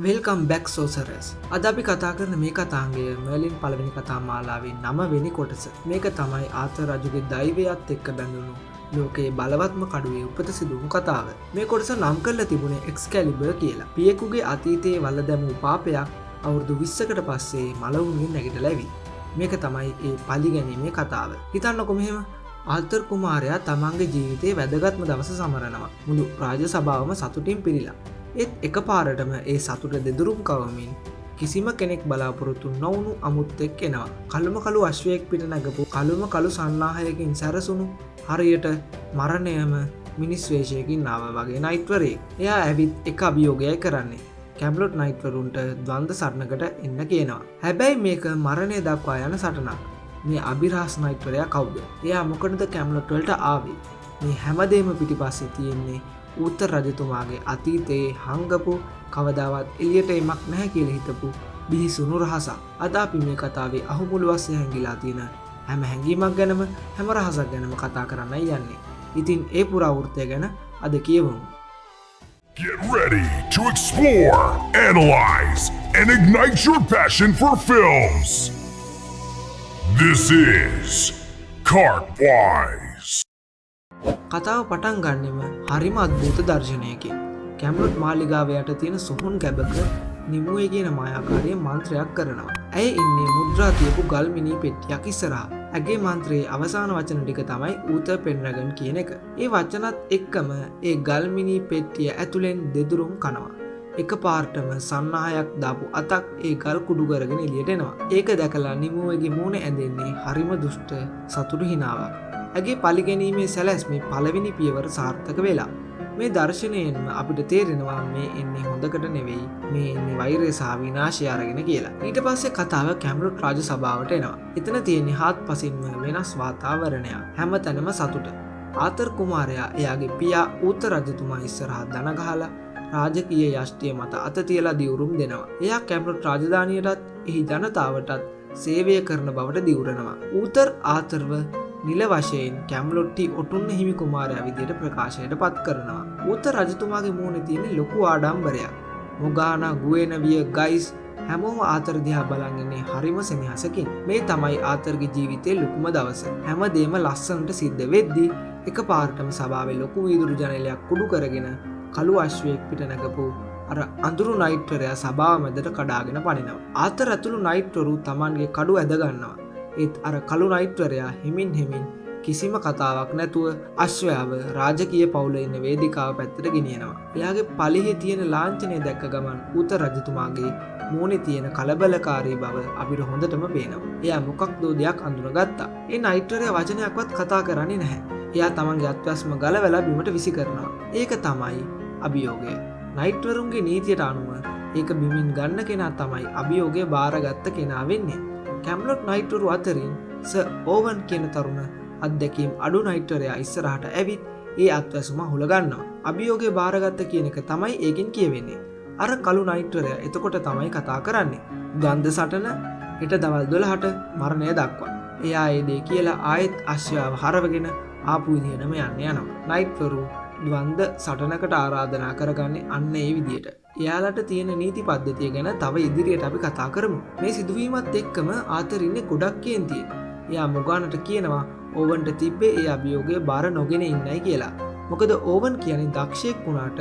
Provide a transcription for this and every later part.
Welcome back සෝසරස්. අද අපි කතා කරන මේ කතාන්ගේ මර්ලින් පළවෙනි කතා මාලාවේ 9 වෙනි කොටස. මේක තමයි ආතර් රජුගේ දෛවයත් එක්ක බැඳුණු ලෝකයේ බලවත්ම කඩුවේ උපත සිදුවුණු කතාව. මේ කොටස නම් කරලා තිබුණේ එක්ස්කැලිබර් කියලා. පියෙකුගේ අතීතයේ වල දැමූ පාපයක් අවුරුදු 20කට පස්සේ මලවුන්ගෙන් නැගිටලා ඇවිත්. මේක තමයි ඒ පලිගැනීමේ කතාව. හිතන්නකො මෙහෙම ආතර් කුමාරයා තමන්ගේ ජීවිතයේ වැදගත්ම දවස සමරනවා. මුළු රාජ සභාවම සතුටින් පිරීලා. ඒත් එක පාරටම ඒ සතුට දෙදුරුම් කවමින් කිසිම කෙනෙක් බලාපොරොත්තු නොවුණු අමුත්තෙක් එනවා. කළුම කළු අශ්වයෙක් පිට නැගපු කළුම කළු සන්නාහයකින් සැරසුණු හරියට මරණයම මිනිස් වේශයකින් ආව වගේ නයිට්වරයෙක්. එයා ඇවිත් එක අභියෝගයයි කරන්නේ. කැම්ලොට් නයිට්වරුන්ට ද්වන්ද සටනකට එන්න කියනවා. හැබැයි මේක මරණය දක්වා යන සටනක්. මේ අභිරහස් නයිට්වරයා කවුද? එයා මොකටද කැම්ලොට් වලට ආවේ? මේ හැමදේම පිටිපස්සේ තියෙන්නේ උත්තර රජතුමාගේ අතීතයේ හංගපු කවදාවත් එළියට එමක් නැහැ කියලා හිතපු බිහිසුණු රහසක්. අද අපි මේ කතාවේ අහුමුළු වශයෙන් හැංගිලා තියෙන හැම හැඟීමක් ගැනම හැම රහසක් ගැනම කතා කරන්නයි යන්නේ. ඉතින් ඒ පුරාවෘත්තය ගැන අද කියවමු. Get ready to explore, analyze, and ignite your passion for films. This is Cartwise. කතාව පටන් ගන්නෙම හරිම අද්භූත දර්ශනයකින්. කැම්ලොට් මාලිගාව යට තියෙන සොහොන් කැබක නිමුවේ කියන මායාකාරී මන්ත්‍රයක් කරනවා. ඇය ඉන්නේ මුද්‍රා තියපු ගල් මිනි පෙට්ටියක් ඉස්සරහා. ඇගේ මන්ත්‍රයේ අවසාන වචන ටික තමයි ඌත පෙන්රගන් කියන එක. ඒ වචනත් එක්කම ඒ ගල් මිනි පෙට්ටිය ඇතුලෙන් දෙදුරුම් කනවා. එක පාර්ටම සන්නාහයක් දාපු අතක් ඒ ගල් කුඩු කරගෙන එළියට එනවා. ඒක දැකලා නිමුවේගේ මූණ ඇඳෙන්නේ හරිම දුෂ්ට සතුටු හිනාවක්. ඇගේ පලිගැනීමේ සැලැස්මේ පළවෙනි පියවර සාර්ථක වෙලා. මේ දර්ශනයෙන්ම අපිට තේරෙනවා මේ එන්නේ හොඳකට නෙවෙයි, මේ එන්නේ වෛරය සහ විනාශය අරගෙන කියලා. ඊට පස්සේ කතාව කැම්ලොට් රාජ සභාවට එනවා. එතන තියෙන්නේ හාත්පසින්ම වෙනස් වාතාවරණයක්. හැමතැනම සතුට. ආතර් කුමාරයා එයාගේ පියා උත්තර රජතුමා ඉස්සරහා දන ගහලා රාජකීය යෂ්ටිය මත අත තියලා දිවුරුම් දෙනවා. එයා කැම්ලොට් රාජධානියටත් එහි ජනතාවටත් සේවය කරන බවට දිවුරනවා. ඌතර් ආතරව නිල වශයෙන් කැම්ලොට්ටි ඔටුන්න හිමි කුමාරයා විදියට ප්‍රකාශයට පත් කරනවා. ඌතර් රජතුමාගේ මූණේ තියෙන ලොකු ආඩම්බරයක්. මොගානා, ගුවෙනවිය, ගයිස් හැමෝම ආතර් දිහා බලන් ඉන්නේ හරිම සෙනෙහසකින්. මේ තමයි ආතරගේ ජීවිතේ ලොකුම දවස. හැමදේම ලස්සනට සිද්ධ වෙද්දී එකපාරටම සභාවේ ලොකු වීදුරු ජනේලයක් කුඩු කරගෙන කළු අශ්වයෙක් පිට නැගපු අර අඳුරු නයිට්වරයා සභාව මැදට කඩාගෙන පනිනවා. ආතර් ඇතුළු නයිට්වරු Tamanගේ කඩු ඇද ගන්නවා. ඒත් අර කළු නයිට්වරයා හිමින් කිසිම කතාවක් නැතුව අශ්වයාව රාජකීය පවුලේ ඉන්න වේදිකාව පැත්තට ගෙනියනවා. එයාගේ පලිහේ තියෙන ලාංඡනය දැක්ක ගමන් උත්තර රජතුමාගේ මූණේ තියෙන කලබලකාරී බව අපිට හොඳටම පේනවා. එයා මොකක්දෝ දෙයක් අඳුනගත්තා. ඒ නයිට්වරයා වචනයක්වත් කතා කරන්නේ නැහැ. එයා තමන්ගේ අත්වැස්ම ගලවලා බිමට විසි කරනවා. ඒක තමයි අභියෝගය. නයිට්වරුන්ගේ නීතියට අනුව ඒක බිමින් ගන්න කෙනා තමයි අභියෝගය බාරගත්ත කෙනා වෙන්නේ. කැම්ලොට් නයිට්වරු අතරින් සර් ඕවන් කියන තරුණ අත්දැකීම් අඩු නයිට්වරයා ඉස්සරහට ඇවිත් ඒ අත්වැසුම හුලගන්නවා. අභියෝගය බාරගත්ත කියන එක තමයි ඒකෙන් කියවෙන්නේ. අර කළු නයිට්වරයා එතකොට තමයි කතා කරන්නේ. ගන්ධ සටන හෙට දවල් 12ට මරණය දක්වා. එයා ඒ දේ කියලා ආයෙත් අශ්වයාව හරවගෙන ආපු විදිහටම යන්න යනවා. නයිට්වරු ද්වන්ද සටනකට ආරාධනා කරගන්නේ අන්න ඒ විදියට. එයාලට තියෙන නීති පද්ධතිය ගැන තව ඉදිරියට අපි කතා කරමු. මේ සිදුවීමත් එක්කම ආතර් ඉන්නේ ගොඩක් කේන්තියෙන්. එයා මොගානට කියනවා ඕවන්ට තිබ්බේ ඒ අභියෝගය බාර නොගෙන ඉන්නයි කියලා. මොකද ඕවන් කියන්නේ දක්ෂයෙක් වුණාට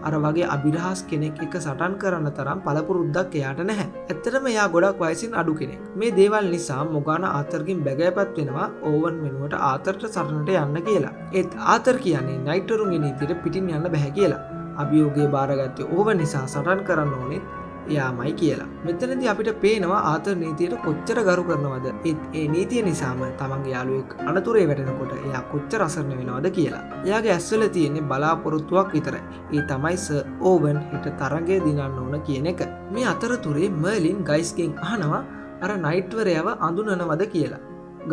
අර වගේ අභිරහස් කෙනෙක් එක්ක සටන් කරන්න තරම් පළපුරුද්දක් එයාට නැහැ. ඇත්තටම එයා ගොඩක් වයසින් අඩු කෙනෙක්. මේ දේවල් නිසා මොගාන ආතර්ගෙන් බැගෑපත් වෙනවා ඕවන් වෙනුවට ආතර්ට සටනට යන්න කියලා. ඒත් ආතර් කියන්නේ නයිට්වරුන්ගේ නීතියට පිටින් යන්න බෑ කියලා. අභියෝගය බාරගත්තේ ඕවන් නිසා සටන් කරන්න ඕනෙත් එයාමයි කියලා. මෙතනදී අපිට පේනවා ආතර් නීතියට කොච්චර ගරු කරනවද. ඒත් ඒ නීතිය නිසාම තමන්ගේ යාළුවෙක් අනතුරේ වැටෙනකොට එයා කොච්චර අසරණ වෙනවද කියලා. එයාගේ ඇස්වල තියෙන්නේ බලාපොරොත්තුවක් විතරයි. ඒ තමයි සර් ඕවන් හෙට තරඟය දිනන්න ඕන කියන එක. මේ අතරතුරේ මර්ලින් ගයිස්ගෙන් අහනවා අර නයිට්වරයව අඳුනනවද කියලා.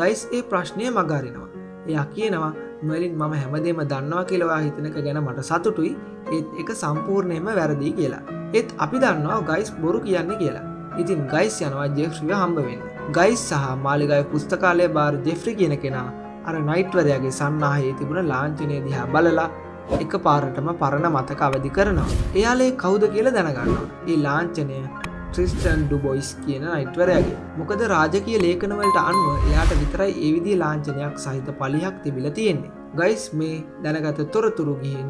ගයිස් ඒ ප්‍රශ්නය මගහරිනවා. එයා කියනවා මර්ලින් මම හැමදේම දන්නවා කියලා ඔයා හිතන එක ගැන මට සතුටුයි. ඒත් ඒක සම්පූර්ණයෙන්ම වැරදි කියලා. ඒත් අපි දන්නවා ගයිස් බොරු කියන්නේ කියලා. ඉතින් ගයිස් යනවා ජෙෆ්රිව හම්බ වෙන්න. ගයිස් සහ මාලිගාවේ පුස්තකාලයේ බාර ජෙෆ්රි කියන කෙනා අර නයිට්වරයාගේ සන්නාහයේ තිබුණ ලාංඡනය දිහා බලලා එක පාරටම පරණ මතක අවදි කරනවා. එයාලේ කවුද කියලා දැනගන්නවා. ඒ ලාංඡනය ට්‍රිස්ටන් ඩුබොයිස් කියන නයිට්වරයාගේ. මොකද රාජකීය ලේඛන වලට අනුව එයාට විතරයි ඒ විදිහේ ලාංඡනයක් සහිත පලියක් තිබිලා තියෙන්නේ. ගයිස් මේ දැනගත තොරතුරු ගිහින්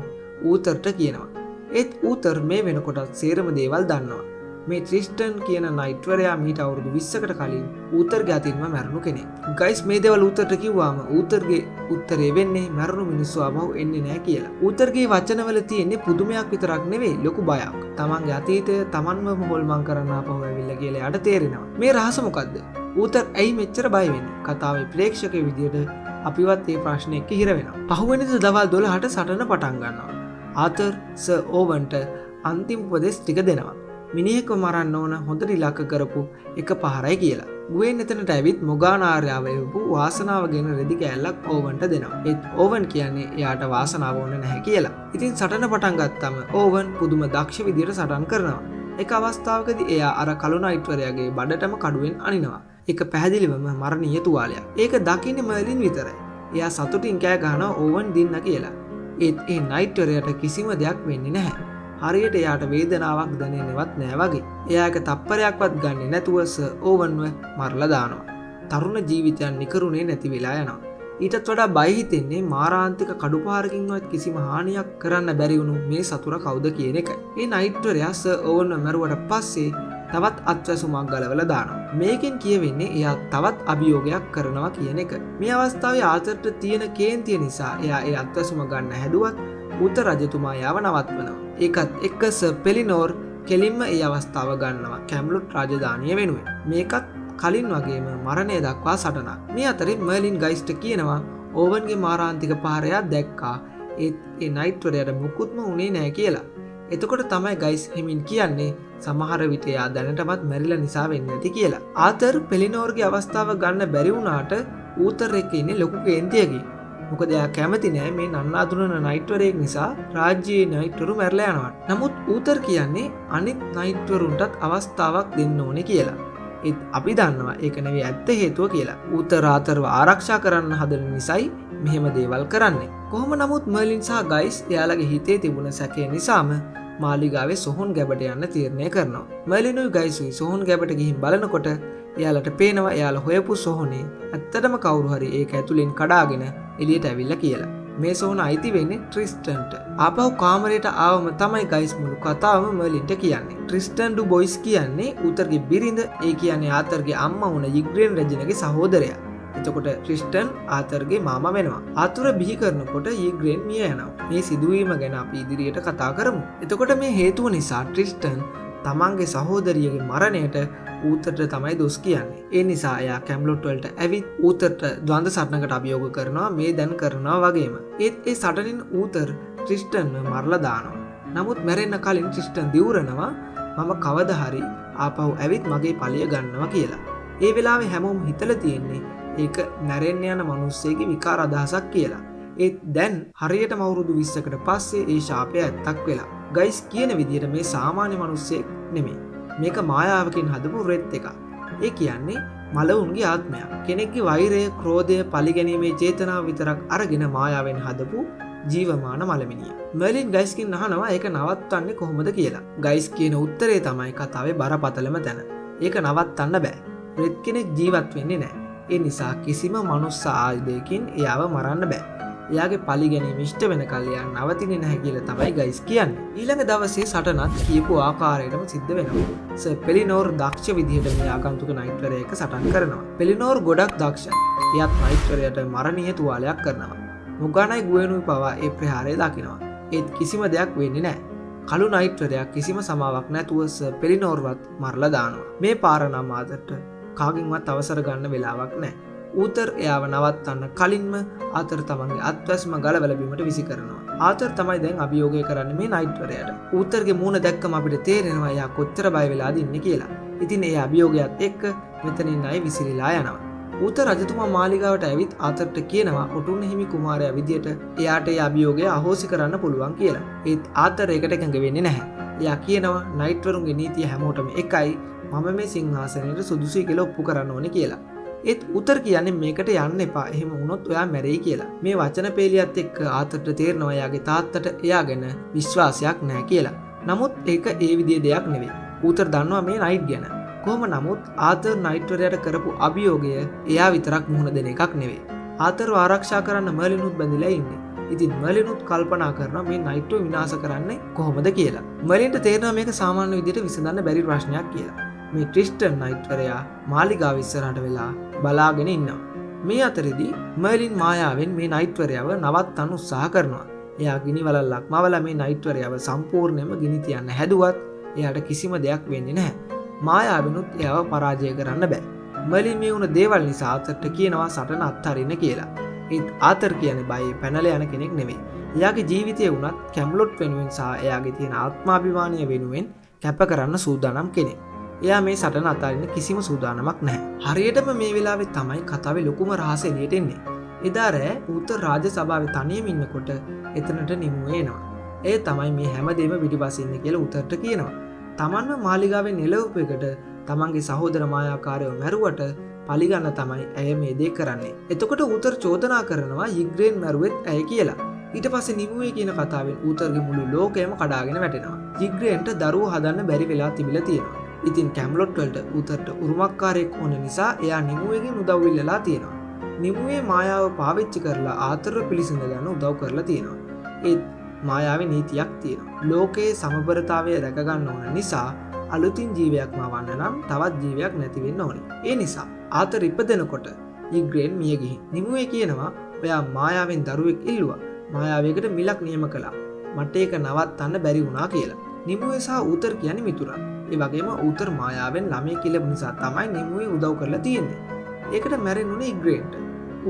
ඌතරට කියනවා. ඒත් ඌතර් මේ වෙනකොටත් සේරම දේවල් දන්නවා. මේ ට්‍රිස්ටන් කියන නයිට්වරයා මීට අවුරුදු 20කට කලින් ඌතරගේ අතින්ම මැරුණු කෙනෙක්. ගයිස් මේ දේවල් ඌතරට කිව්වාම ඌතරගේ උත්තරේ වෙන්නේ මැරුණු මිනිස්සු ආවව එන්නේ නැහැ කියලා. ඌතරගේ වචනවල තියෙන්නේ පුදුමයක් විතරක් නෙවෙයි ලොකු බයක්. තමන්ගේ අතීතය තමන්ම හොල්මන් කරන්න ආපහු ඇවිල්ලා කියලා යාට තේරෙනවා. මේ රහස මොකද්ද? ඌතර් ඇයි මෙච්චර බය වෙන්නේ? කතාවේ ප්‍රේක්ෂකයෙකු විදියට අපිවත් මේ ප්‍රශ්නේ එක්ක හිර වෙනවා. පහුවෙනිදා දවල් 12ට සටන පටන් ගන්නවා. ආතර් සර් ඕවන්ට අන්තිම උපදෙස් ටික දෙනවා. මිනිහෙක්ව මරන්න ඕන හොඳට ඉලක්ක කරපු එක පහරයි කියලා. ගුවෙන් එතනට ඇවිත් මොගානාර්යාව එවපු වාසනාව ගෙන රෙදි කෑල්ලක් ඕවන්ට දෙනවා. ඒත් ඕවන් කියන්නේ එයාට වාසනාව ඕන නැහැ කියලා. ඉතින් සටන පටන් ගත්තම ඕවන් පුදුම දක්ෂ විදියට සටන් කරනවා. එක අවස්ථාවකදී එයා අර කළු නයිට්වරයාගේ බඩටම කඩුවෙන් අනිනවා. ඒක පැහැදිලිවම මරණීය තුවාලයක්. ඒක දකින්නේ මර්ලින් විතරයි. එයා සතුටින් කෑ ගහනවා ඕවන් දින්න කියලා. ඒත් ඒ නයිට්වරයාට කිසිම දෙයක් වෙන්නේ නැහැ. හරියට එයාට වේදනාවක් දැනෙන්නේවත් නෑ වගේ. එයා එක තප්පරයක්වත් ගන්නෙ නැතුව සර් ඕවන්ව මරලා දානවා. තරුණ ජීවිතයන් නිකරුණේ නැති වෙලා යනවා. ඊටත් වඩා බය හිතෙන්නේ මාරාන්තික කඩුපාරකින්වත් කිසිම හානියක් කරන්න බැරි වුණු මේ සතුර කවුද කියන එකයි. මේ නයිට්වරයා සර් ඕවන්ව මරුවට පස්සේ තවත් අත්වැසුමක් ගලවලා දානවා. මේකෙන් කියවෙන්නේ එයා තවත් අභියෝගයක් කරනවා කියන එක. මේ අවස්ථාවේ ආතරට තියෙන කේන්තිය නිසා එයා ඒ අත්වැසුම ගන්න හැදුවත් ඌතර රජතුමා යාව නවත්වනවා. ඒකත් එක්ක සර් පෙලිනෝර් කෙලින්ම ඒ අවස්ථාව ගන්නවා කැම්ලොට් රාජධානිය වෙනුවෙන්. මේකත් කලින් වගේම මරණය දක්වා සටනක්. මේ අතරේ මර්ලින් ගයිස්ට කියනවා ඕවන්ගේ මාරාන්තික පහරයක් දැක්කා. ඒත් ඒ නයිට්වරයාට මුකුත්ම උනේ නැහැ කියලා. එතකොට තමයි ගයිස් හෙමින් කියන්නේ සමහර විට එයා දැනටමත් මැරිලා නිසා වෙන්නේ නැති කියලා. ආතර් පෙලිනෝර්ගේ අවස්ථාව ගන්න බැරි වුණාට ඌතර් එක්ක ඉන්නේ ලොකු කේන්තියකින්. මොකද එයා කැමති නෑ මේ නන්නාඳුනන නයිට්වරයෙක් නිසා රාජ්‍යයේ නයිට්වරු මැරලා යනවා. නමුත් ඌතර් කියන්නේ අනිත් නයිට්වරුන්ටත් අවස්ථාවක් දෙන්න ඕනේ කියලා. ඒත් අපි දන්නවා ඒක නෙවෙයි ඇත්ත හේතුව කියලා. ඌතර් ආතරව ආරක්ෂා කරන්න හදන නිසායි මෙහෙම දේවල් කරන්නේ. කොහොම නමුත් මර්ලින් සහ ගයිස් එයාලගේ හිතේ තිබුණ සැකය නිසාම මාලිගාවේ සොහොන් ගැබට යන්න තීරණය කරනවා. මර්ලිනුයි ගයිසුයි සොහොන් ගැබට ගිහින් බලනකොට එයාලට පේනවා එයාලා හොයපු සොහොනේ ඇත්තටම කවුරු හරි ඒක ඇතුලෙන් කඩාගෙන එළියට ඇවිල්ලා කියලා. මේ සොහොන අයිති වෙන්නේ ට්‍රිස්ටන්ට. ආපහු කාමරයට ආවම තමයි ගයිස් මුළු කතාවම මර්ලින්ට කියන්නේ. ට්‍රිස්ටන් ඩුබොයිස් කියන්නේ ඌතරගේ බිරිඳ, ඒ කියන්නේ ආතරගේ අම්මා වුණ ඉග්‍රේන් රජිනගේ සහෝදරයා. එතකොට ට්‍රිස්ටන් ආතරගේ මාමා වෙනවා. ආතුර බිහි කරනකොට ඉග්‍රේන් මිය යනවා. මේ සිදුවීම ගැන අපි ඉදිරියට කතා කරමු. එතකොට මේ හේතුව නිසා ට්‍රිස්ටන් තමන්ගේ සහෝදරියගේ මරණයට ඌතරට තමයි දොස් කියන්නේ. ඒ නිසා එයා කැම්ලොට් වලට ඇවිත් ඌතරට ද්වන්ද සටනකට අභියෝග කරනවා මේ දැන් කරනවා වගේම. ඒත් ඒ සටනින් ඌතර ට්‍රිස්ටන්ව මරලා දානවා. නමුත් මැරෙන්න කලින් ට්‍රිස්ටන් දිවුරනවා මම කවදා හරි ආපහු ඇවිත් මගේ පලිය ගන්නවා කියලා. ඒ වෙලාවේ හැමෝම හිතලා තියෙන්නේ ඒක මැරෙන්න යන මිනිස්සෙගේ විකාර අදහසක් කියලා. ඒත් දැන් හරියටම අවුරුදු 20කට පස්සේ ඒ ශාපය ඇත්තක් වෙලා. ගයිස් කියන විදිහට මේ සාමාන්‍ය මිනිස්සෙක් නෙමෙයි. මේක මායාවකින් හදපු රෙත් එකක්. ඒ කියන්නේ මලවුන්ගේ ආත්මයක්. කෙනෙක්ගේ වෛරය, ක්‍රෝධය, පරිගැනීමේ චේතනාව විතරක් අරගෙන මායාවෙන් හදපු ජීවමාන මලමිනිය. මර්ලින් ගයිස්කින් අහනවා ඒක නවත්තන්නේ කොහොමද කියලා. ගයිස් කියන උත්තරේ තමයි කතාවේ බරපතලම තැන. ඒක නවත්තන්න බෑ. රෙත් කෙනෙක් ජීවත් වෙන්නේ නැහැ. ඒ නිසා කිසිම මනුස්ස ආයුධයකින් එයාව මරන්න බෑ. එයාගේ පරිගැනීම ඉෂ්ට වෙනකල් එයා නවතින්නේ නැහැ කියලා තමයි ගයිස් කියන්නේ. ඊළඟ දවසේ සටනත් කියපු ආකාරයටම සිද්ධ වෙනවා. සර් පෙලිනෝර් දක්ෂ විදිහට මේ ආගන්තුක නයිට්වරයෙක් සටන් කරනවා. පෙලිනෝර් ගොඩක් දක්ෂයි. එයාත් නයිට්වරයට මරණීය තුවාලයක් කරනවා. මුගානයි ගුවෙනුයි පවා ඒ ප්‍රහාරය දකිනවා. ඒත් කිසිම දෙයක් වෙන්නේ නැහැ. කළු නයිට්වරයා කිසිම සමාවක් නැතුව සර් පෙලිනෝර්වත් මරලා දානවා. මේ පාර නම් ආතරට කාගෙන්වත් අවසර ගන්න වෙලාවක් නැහැ. ඌතර් එයාව නවත්තන්න කලින්ම ආතර් තමන්ගේ අත්වැස්ම ගලවලා බිමට විසි කරනවා. ආතර් තමයි දැන් අභියෝගය කරන්නේ මේ නයිට්වරයාට. ඌතරගේ මූණ දැක්කම අපිට තේරෙනවා එයා කොච්චර බය වෙලාද ඉන්නේ කියලා. ඉතින් ඒ අභියෝගයත් එක්ක මෙතනින් අය විසිරීලා යනවා. ඌතර් රජතුමා මාලිගාවට ඇවිත් ආතරට කියනවා ඔටුන්න හිමි කුමාරයා විදියට එයාට ඒ අභියෝගය අහෝසි කරන්න පුළුවන් කියලා. ඒත් ආතර් ඒකට එකඟ වෙන්නේ නැහැ. එයා කියනවා නයිට්වරුන්ගේ නීතිය හැමෝටම එකයි. මම මේ සිංහාසනයට සුදුසුයි කියලා ඔප්පු කරන්න ඕනේ කියලා. ඒත් උතර කියන්නේ මේකට යන්න එපා. එහෙම වුණොත් ඔයා මැරෙයි කියලා. මේ වචන පේලියත් එක්ක ආතරට තේරෙනවා එයාගේ තාත්තට එයා ගැන විශ්වාසයක් නැහැ කියලා. නමුත් ඒක ඒ විදිහේ දෙයක් නෙවෙයි. උතර දන්නවා මේ නයිට් ගැන. කොහොම නමුත් ආතර් නයිට්වරයාට කරපු අභියෝගය එයා විතරක් මුහුණ දෙන එකක් නෙවෙයි. ආතරව ආරක්ෂා කරන්න මර්ලිනුත් බැඳිලා ඉන්නේ. ඉතින් මර්ලිනුත් කල්පනා කරනවා මේ නයිට්ව විනාශ කරන්නේ කොහොමද කියලා. මර්ලින්ට තේරෙනවා මේක සාමාන්‍ය විදිහට විසඳන්න බැරි ප්‍රශ්නයක් කියලා. මේ ට්‍රිස්ටන් නයිට්වරයා මාලිගාව ඉස්සරහට වෙලා බලාගෙන ඉන්නවා. මේ අතරෙදී මර්ලින් මායාවෙන් මේ නයිට්වරයාව නවත්තන්න උත්සාහ කරනවා. එයා ගිනි වලල්ලක් මවලා මේ නයිට්වරයාව සම්පූර්ණයෙන්ම ගිනි තියන්න හැදුවත් එයාට කිසිම දෙයක් වෙන්නේ නැහැ. මායාවෙනුත් එයාව පරාජය කරන්න බෑ. මර්ලින් මේ වුණ දේවල් නිසා ආතරට කියනවා සටන අත්හරින්න කියලා. ඒත් ආතර් කියන්නේ බයේ පැනලා යන කෙනෙක් නෙවෙයි. එයාගේ ජීවිතය වුණත් කැම්ලොට් වෙනුවෙන් සහ එයාගේ තියෙන ආත්මාභිමානය වෙනුවෙන් කැප කරන්න සූදානම් කෙනෙක්. එයා මේ සටන අතාරින්න කිසිම සූදානමක් නැහැ. හරියටම මේ වෙලාවේ තමයි කතාවේ ලොකුම රහස එළියට එන්නේ. එදා රෑ උත්තර රාජ සභාවේ තනියම ඉන්නකොට එතනට නිමුවේ එනවා. ඒ තමයි මේ හැමදේම පිටිපස්සේ ඉන්නේ කියලා උතරට කියනවා. තමන්ව මාලිගාවෙන් එළවපු එකට තමන්ගේ සහෝදර මායාකාරයව මැරුවට පලිගන්න තමයි ඇය මේ දේ කරන්නේ. එතකොට උතර චෝදනා කරනවා යිග්‍රේන් මැරුවෙත් ඇය කියලා. ඊට පස්සේ නිමුවේ කියන කතාවෙන් උතරගේ මුළු ලෝකයම කඩාගෙන වැටෙනවා. යිග්‍රේන්ට දරුවෝ හදන්න බැරි වෙලා තිබිලා තියෙනවා. ඉතින් කැම්ලොට් වලට උතරට උරුමකාරයෙක් ඕන නිසා එයා නිමුවේගෙන් උදව් ඉල්ලලා තියෙනවා. නිමුවේ මායාව පාවිච්චි කරලා ආතරව පිළිසඳ ගන්න උදව් කරලා තියෙනවා. ඒත් මායාවේ නීතියක් තියෙනවා. ලෝකයේ සමබරතාවය රැක ගන්න ඕන නිසා අලුතින් ජීවයක් මවන්න නම් තවත් ජීවයක් නැති වෙන්න ඕනේ. ඒ නිසා ආතර ඉපදෙනකොට යිග්‍රේන් මිය ගිහින් නිමුවේ කියනවා ඔයා මායාවෙන් දරුවෙක් ඉල්ලුවා. මායාවයකට මිලක් නියම කළා. මට ඒක නවත්තන්න බැරි වුණා කියලා. නිමුවේ සහ ඌතර් කියන්නේ මිතුරන්. ඒ වගේම ඌතර් මායාවෙන් ළමයි කියලා නිසා තමයි නිමුවේ උදව් කරලා තියෙන්නේ. ඒකට මැරෙන්නුනේ යිග්‍රේන්ට.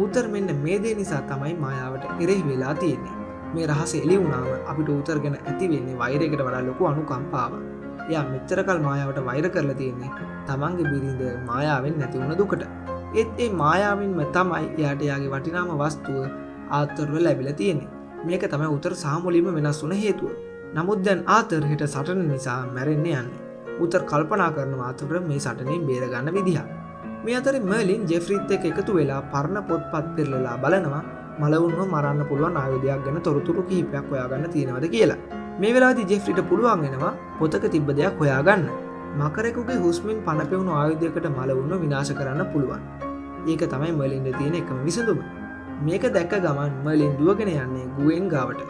ඌතර් මෙන්න මේ දේ නිසා තමයි මායාවට එරෙහි වෙලා තියෙන්නේ. මේ රහස එළි වුණාම අපිට ඌතර් ගැන ඇති වෙන්නේ වෛරයකට වඩා ලොකු අනුකම්පාවක්. එයා මෙච්චරකල් මායාවට වෛර කරලා තියෙන්නේ තමන්ගේ බිරිඳ මායාවෙන් නැති වුණ දුකට. ඒත් ඒ මායාවෙන්ම තමයි එයාට එයාගේ වටිනාම වස්තුව ආතරව ලැබිලා තියෙන්නේ. මේක තමයි උතර සාමුලින්ම වෙනස් වුණ හේතුව. නමුත් දැන් ආතර හිට සටන නිසා මැරෙන්න යන්නේ. උතර කල්පනා කරනවා ආතර මේ සටනෙන් බේර ගන්න විදිහ. මේ අතරේ මර්ලින් ජෙෆ්රිත් එක්ක එකතු වෙලා පරණ පොත්පත් පෙරලලා බලනවා මලවුන්ව මරන්න පුළුවන් ආයුධයක් ගැන තොරතුරු කිහිපයක් හොයාගන්න තියෙනවද කියලා. මේ වෙලාවේදී ජෙෆ්රිට පුළුවන් වෙනවා පොතක තිබ්බ දෙයක් හොයාගන්න. මකරෙකුගේ හුස්මෙන් පණ පෙවුණු ආයුධයකට මලවුන්ව විනාශ කරන්න පුළුවන්. ඒක තමයි මර්ලින්ට තියෙන එකම විසඳුම. මේක දැක්ක ගමන් මර්ලින් දුවගෙන යන්නේ ගුවෙන් ගාවට.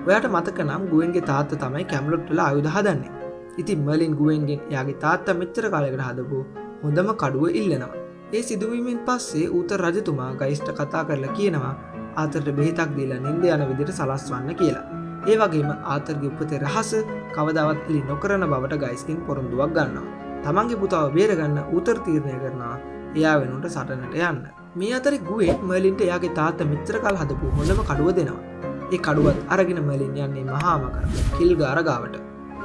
ඔයාට මතක නම් ගුවෙන්ගේ තාත්තා තමයි කැම්ලොට් වල ආයුධ හදන්නේ. ඉතින් මර්ලින් ගුවෙන්ගෙන් එයාගේ තාත්තා මෙච්චර කාලයකට හදපු හොඳම කඩුව ඉල්ලනවා. ඒ සිදුවීමෙන් පස්සේ ඌතර රජතුමා ගයිස්ට කතා කරලා කියනවා ආතරට බෙහෙතක් දීලා නිින්ද යන විදිහට සලස්වන්න කියලා. ඒ වගේම ආතරගේ උපතේ රහස කවදාවත් එලි නොකරන බවට ගයිස්කින් පොරොන්දුවක් ගන්නවා. තමන්ගේ පුතාව බේරගන්න ඌතර තීරණය කරනවා එයා වෙනුවට සටනට යන්න. මේ අතරේ ගුවෙන් මර්ලින්ට එයාගේ තාත්තා මෙච්චර කල් හදපු හොඳම කඩුව දෙනවා. ඒ කඩුවත් අරගෙන මර්ලින් යන්නේ මහා මකර කිල්ගාර ගාවට.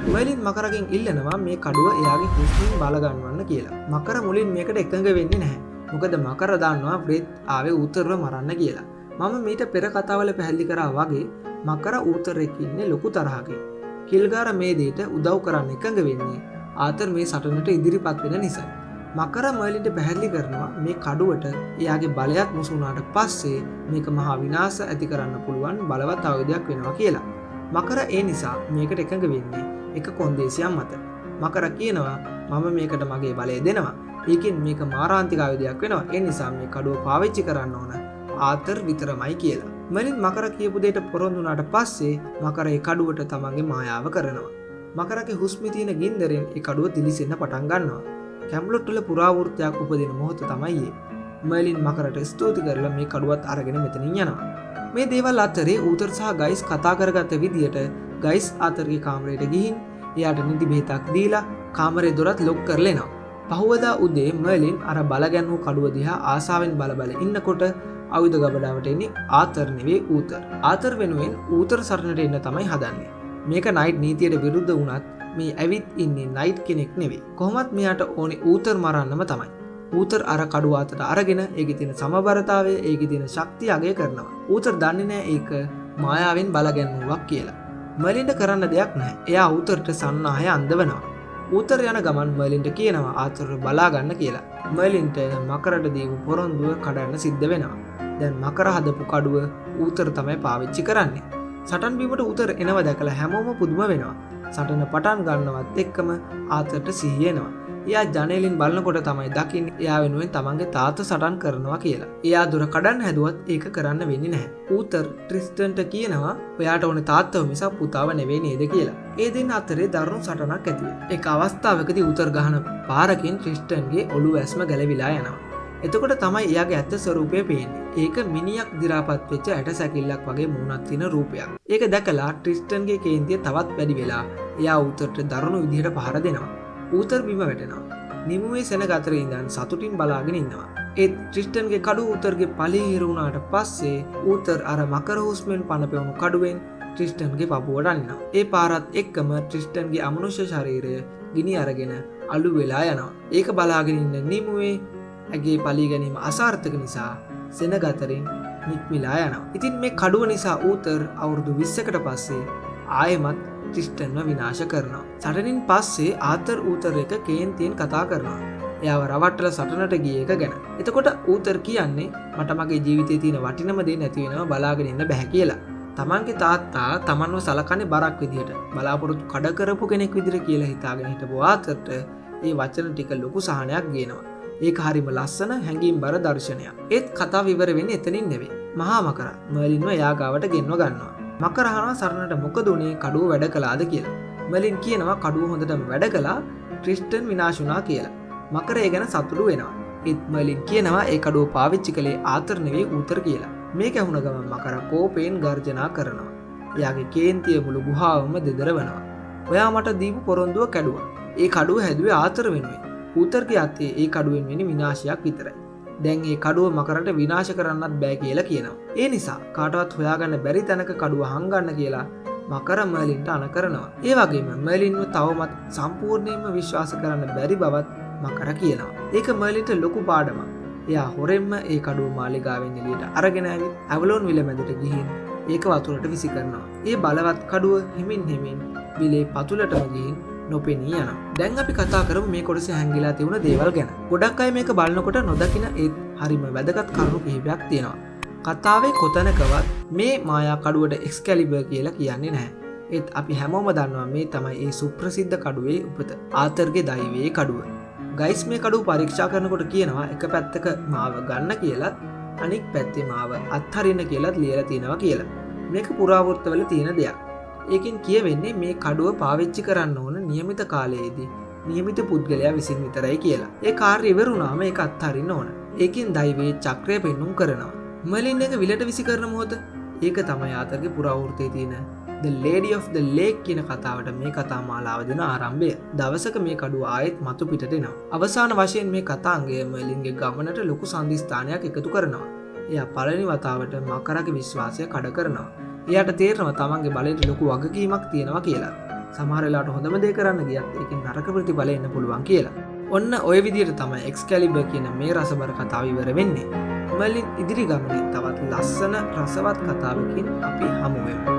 මර්ලින් මකරගෙන් ඉල්ලනවා මේ කඩුව එයාගේ හුස්මෙන් බල ගන්නවන්න කියලා. මකර මුලින් මේකට එකඟ වෙන්නේ නැහැ. මොකද මකර දන්නවා බ්‍රෙත් ආවේ ඌතරව මරන්න කියලා. මම මීට පෙර කතාවල පැහැදිලි කරා වගේ මකර ඌතරෙක් ඉන්නේ ලොකු තරහකින්. කිල්ගාර මේ දෙයට උදව් කරන්න එකඟ වෙන්නේ ආතර් මේ සටනට ඉදිරිපත් වෙන නිසා. මකර මර්ලින්ට පැහැදිලි කරනවා මේ කඩුවට එයාගේ බලයත් මුසු වුණාට පස්සේ මේක මහා විනාශ ඇති කරන්න පුළුවන් බලවත් ආයුධයක් වෙනවා කියලා. මකර ඒ නිසා මේකට එකඟ වෙන්නේ එක කොන්දේසියක් මත. මකර කියනවා මම මේකට මගේ බලය දෙනවා. ඒකෙන් මේක මාරාන්තික ආයුධයක් වෙනවා. ඒ නිසා මේ කඩුව පාවිච්චි කරන්න ඕන ආතර් විතරමයි කියලා. මර්ලින් මකර කියපු දෙයට පොරොන්දු වුණාට පස්සේ මකර ඒ කඩුවට තමන්ගේ මායාව කරනවා. මකරගේ හුස්මේ තියෙන ගින්දරෙන් ඒ කඩුව දිලිසෙන්න පටන් ගන්නවා. කැම්ලොට් වල පුරාවෘත්තයක් උපදින මොහොත තමයි ඒ. මර්ලින් මකරට ස්තුති කරලා මේ කඩුවත් අරගෙන මෙතනින් යනවා. මේ දේවල් අතරේ ඌතර් සහ ගයිස් කතා කරගත්ත විදියට ගයිස් ආතරගේ කාමරයට ගිහින් එයාට නිදි බෙහෙතක් දීලා කාමරේ දොරත් ලොක් කරලා එනවා. පහුවදා උදේ මර්ලින් අර බලගැන්වූ කඩුව දිහා ආසාවෙන් බල ඉන්නකොට ආයුධ ගබඩාවට එන්නේ ආතර් නෙවෙයි ඌතර්. ආතර් වෙනුවෙන් ඌතර් සරණට එන්න තමයි හදන්නේ. මේක නයිට් නීතියට විරුද්ධ වුණත් මේ ඇවිත් ඉන්නේ නයිට් කෙනෙක් නෙවෙයි. කොහොමත් මෙයාට ඕනේ ඌතර් මරන්නම තමයි. ඌතර් අර කඩුව අතට අරගෙන ඒකේ තියෙන සමබරතාවය, ඒකේ තියෙන ශක්තිය අගය කරනවා. ඌතර් දන්නේ නැහැ ඒක මායාවෙන් බලගැන්වුවක් කියලා. මර්ලින්ට කරන්න දෙයක් නැහැ. එයා ඌතරට සන්නාහය අඳවනවා. ඌතර් යන ගමන් මර්ලින්ට කියනවා ආතර් බලා ගන්න කියලා. මර්ලින්ට මකරට දීපු පොරොන්දුව කඩන්න සිද්ධ වෙනවා. දැන් මකර හදපු කඩුව ඌතර් තමයි පාවිච්චි කරන්නේ. සටන් බිමට ඌතර් එනවා දැකලා හැමෝම පුදුම වෙනවා. සටන පටන් ගන්නවත් එක්කම ආතරට සිහිය එනවා. එයා ජනේලින් බලනකොට තමයි දකින්නේ එයා වෙනුවෙන් තමන්ගේ තාත්තා සටන් කරනවා කියලා. එයා දොර කඩන්න හැදුවත් ඒක කරන්න වෙන්නේ නැහැ. ඌතර් ට්‍රිස්ටන්ට කියනවා ඔයාට ඕනේ තාත්තව මිසක් පුතාව නෙවෙයි නේද කියලා. ඒ දෙන්න අතරේ දරුණු සටනක් ඇති වෙනවා. ඒක අවස්ථාවකදී ඌතර් ගහන පාරකින් ට්‍රිස්ටන්ගේ ඔළුව ඇස්ම ගැලවිලා යනවා. එතකොට තමයි එයාගේ ඇත්ත ස්වරූපය පේන්නේ. ඒක මිනියක් දිරාපත් වෙච්ච ඇට සැකිල්ලක් වගේ මූණක් තියෙන රූපයක්. ඒක දැකලා ට්‍රිස්ටන්ගේ කේන්තිය තවත් වැඩි වෙලා එයා ඌතරට දරුණු විදිහට පහර දෙනවා. ඌතර් බිම වැටෙනවා. නිමුවේ සෙනග අතරේ ඉඳන් සතුටින් බලාගෙන ඉන්නවා. ඒත් ට්‍රිස්ටන්ගේ කඩුව ඌතරගේ පළේ හිරුණාට පස්සේ ඌතර් අර මකර හුස්මෙන් පනපෙවුණු කඩුවෙන් ට්‍රිස්ටන්ගේ පපුවට අනිනවා. ඒ පාරත් එක්කම ට්‍රිස්ටන්ගේ අමනුෂ්‍ය ශරීරය ගිනි අරගෙන අළු වෙලා යනවා. ඒක බලාගෙන ඉන්න නිමුවේ ඇගේ පලී ගැනීම අසාර්ථක නිසා සෙනග අතරින් නික්මිලා යනවා. ඉතින් මේ කඩුව නිසා ඌතර් අවුරුදු 20කට පස්සේ ආයෙමත් ට්‍රිස්ටන්ව විනාශ කරනවා. සටනින් පස්සේ ආතර් ඌතර් එක කේන්තියෙන් කතා කරනවා. එයාව රවට්ටලා සටනට ගිය එක ගැන. එතකොට ඌතර් කියන්නේ මට මගේ ජීවිතේ තියෙන වටිනම දේ නැති වෙනවා බලාගෙන ඉන්න බෑ කියලා. තමන්ගේ තාත්තා තමන්ව සලකන්නේ බරක් විදියට බලාපොරොත්තු කඩ කරපු කෙනෙක් විදියට කියලා හිතාගෙන හිටපු ආතරට ඒ වචන ටික ලොකු සහනයක් ගේනවා. ඒක හරිම ලස්සන හැඟීම් බර දර්ශනයක්. ඒත් කතාව ඉවර වෙන්නේ එතනින් නෙවෙයි. මහා මකර මර්ලින්ව එයා ගාවට ගෙන්ව ගන්නවා. මකර අහනවා සරණට මොකද උනේ කඩුව වැඩ කළාද කියලා. මර්ලින් කියනවා කඩුව හොඳටම වැඩ කළා ට්‍රිස්ටන් විනාශ වුණා කියලා. මකර ඒ ගැන සතුටු වෙනවා. ඒත් මර්ලින් කියනවා ඒ කඩුව පාවිච්චි කළේ ආතර් නෙවෙයි ඌතර් කියලා. මේක ඇහුණ ගමන් මකර කෝපයෙන් ගර්ජනා කරනවා. එයාගේ කේන්තිය මුළු ගුහාවම දෙදරවනවා. ඔයා මට දීපු පොරොන්දුව කැඩුවා. ඒ කඩුව හැදුවේ ආතර් වෙනුවෙන්. ඌතරගේ අතේ ඒ කඩුවෙන් වෙන විනාශයක් විතරයි. දැන් ඒ කඩුව මකරට විනාශ කරන්නත් බෑ කියලා කියනවා. ඒ නිසා කාටවත් හොයාගන්න බැරි තැනක කඩුව හංගන්න කියලා මකර මර්ලින්ට අණ කරනවා. ඒ වගේම මර්ලින්ව තවමත් සම්පූර්ණයෙන්ම විශ්වාස කරන්න බැරි බවත් මකර කියනවා. ඒක මර්ලින්ට ලොකු පාඩමක්. එයා හොරෙන්ම ඒ කඩුව මාලිගාවෙන් එළියට අරගෙන ඇවිත් ඇවලෝන් විල මැදට ගිහින් ඒක වතුරට විසි කරනවා. ඒ බලවත් කඩුව හිමින් හිමින් විලේ පතුලටම ගිහින් නොපෙනී යනවා. දැන් අපි කතා කරමු මේ කොටසේ හැංගිලා තිබුණ දේවල් ගැන. ගොඩක් අය මේක බලනකොට නොදකින ඒත් හරිම වැදගත් කරුණු කිහිපයක් තියෙනවා. කතාවේ කොතනකවත් මේ මායා කඩුවට එක්ස්කැලිබර් කියලා කියන්නේ නැහැ. ඒත් අපි හැමෝම දන්නවා මේ තමයි ඒ සුප්‍රසිද්ධ කඩුවේ උපත. ආතරගේ දෛවයේ කඩුව. ගයිස් මේ කඩුව පරීක්ෂා කරනකොට කියනවා එක පැත්තක මාව ගන්න කියලත් අනික් පැත්තේ මාව අත්හරින්න කියලත් ලියලා තියෙනවා කියලා. මේක පුරාවෘත්තවල තියෙන දෙයක්. ඒකින් කියවෙන්නේ මේ කඩුව පාවිච්චි කරන්න ඕන නියමිත කාලයේදී නියමිත පුද්ගලයා විසින් විතරයි කියලා. ඒ කාර්ය ඉවර වුණාම ඒක අත්හරින්න ඕන. ඒකින් දෛවයේ චක්‍රය පෙන්눔 කරනවා. මර්ලින් එක විලට විසි කරන මොහොත ඒක තමයි ආතරගේ පුරාවෘත්තයේ තියෙන The Lady of the Lake කියන කතාවට මේ කතා මාලාව දෙන ආරම්භය. දවසක මේ කඩුව ආයෙත් මතු පිටට එනවා. අවසාන වශයෙන් මේ කතාංගය මර්ලින්ගේ ගමනට ලොකු සන්ධිස්ථානයක් එකතු කරනවා. එයා පළවෙනි වතාවට මකරගේ විශ්වාසය කඩ කරනවා. එයාට තේරෙනවා තමන්ගේ බලයට ලොකු වගකීමක් තියෙනවා කියලා. සමහර වෙලාවට හොඳම දේ කරන්න ගියත් ඒකෙන් නරක ප්‍රතිඵල එන්න පුළුවන් කියලා. ඔන්න ඔය විදිහට තමයි එක්ස්කැලිබර් කියන මේ රසබර කතාව ඉවර වෙන්නේ. මර්ලින් ඉදිරි ගමනේ තවත් ලස්සන රසවත් කතාවකින් අපි හමු වෙමු.